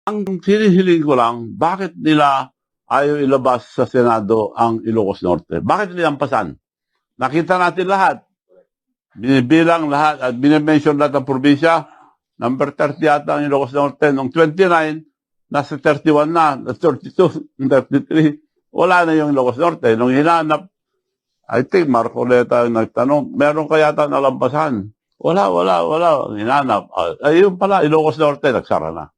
Ang hinihiling ko lang, bakit nila ayaw ilabas sa Senado ang Ilocos Norte? Bakit nilampasan? Nakita natin lahat. Binibilang lahat at binimension lahat ng probinsya. Number 30 yata ang Ilocos Norte. Noong 29, nasa 31 na, 32, 33. Wala na yung Ilocos Norte. Nung hinanap, I think Marcoleta ang nagtanong, meron kaya yata nalampasan? Wala. Hinanap. Ayun pala, Ilocos Norte, nagsara na.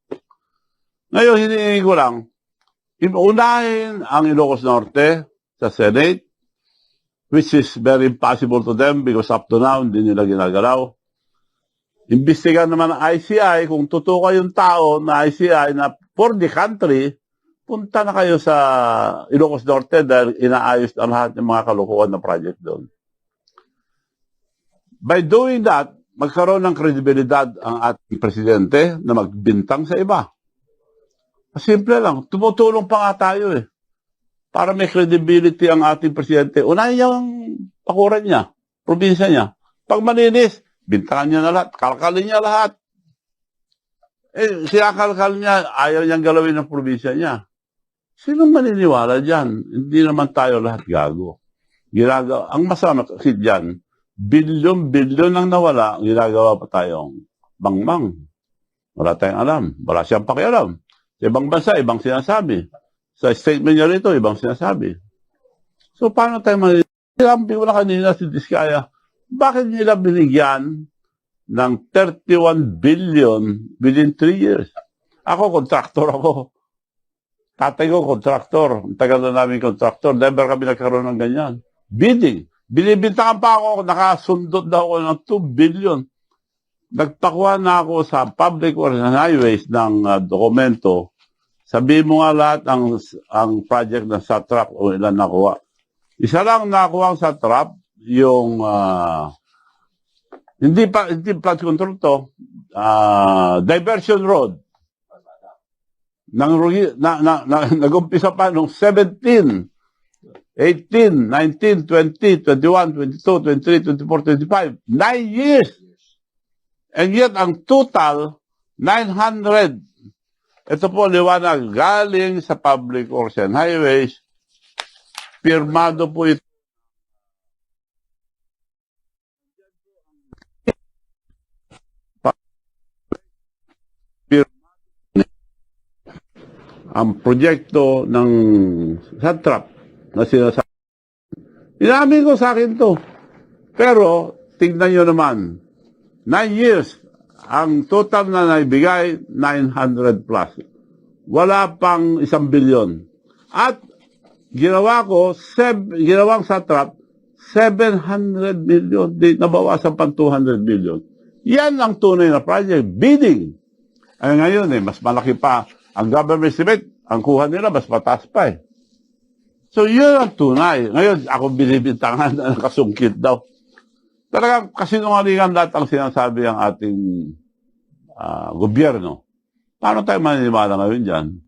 Ngayon, hinihingi ko lang, unahin ang Ilocos Norte sa Senate, which is very impossible to them because up to now, hindi nila ginagalaw. Imbestigan naman ang ICI, kung totoo kayong tao na ICI na for the country, punta na kayo sa Ilocos Norte dahil inaayos ang lahat ng mga kalukuhan na project doon. By doing that, magkaroon ng kredibilidad ang ating presidente na magbintang sa iba. Simple lang. Tumutulong pa nga tayo eh. Para may credibility ang ating presidente. Unahin niya ang pakuran niya, probinsya niya. Pag malinis, bintangan niya na lahat. Kalkalin niya lahat. Siya kalkal niya, ayaw niyang galawin ng probinsya niya. Sinong maniniwala dyan? Hindi naman tayo lahat gago. Ang masama kasi dyan, bilyon ang nawala, ginagawa pa tayong bangmang. Wala tayong alam. Wala siyang pakialam. Sa ibang bansa, ibang sinasabi. Sa statement niya rito, ibang sinasabi. So, paano tayo Sinabi ko na kanina si Diskaya, bakit nila binigyan ng 31 billion within 3 years? Ako, kontraktor ako. Tatay ko, kontraktor. Ang tagal na namin kontraktor. Never kami nagkaroon ng ganyan. Bidding. Binibintangan pa ako, nakasundot daw ako ng 2 billion. Nagpakuha na ako sa Public Works and Highways ng dokumento. Sabihin mo nga lahat ang project ng SATRAP o ilan nakuha. Isa lang nakuha ang SATRAP, yung hindi flood control to, diversion road. Nag-umpisa pa nung 17, 18, 19, 20, 21, 22, 23, 24, 25. 9 years. And yet, ang total, 900. Ito po, liwanag, galing sa Public Works and Highways. Pirmado po ito. Ang proyekto ng SATRAP na sinasabi. Inamin ko sa akin to. Pero, tignan nyo naman, 9 years, ang total na naibigay, 900 plus. Wala pang 1 bilyon. At ginawa ko, ginawang SATRAP, 700 million. Nabawasan pang 200 million. Yan ang tunay na project, bidding. Ay ngayon, mas malaki pa. Ang government estimate, ang kuha nila, mas mataas pa eh. So, yun ang tunay. Ngayon, ako binibintangan na nakasungkit daw. Talagang kasinungalingan lahat ang sinasabi ang ating gobyerno. Paano tayo maniniwala ngayon dyan?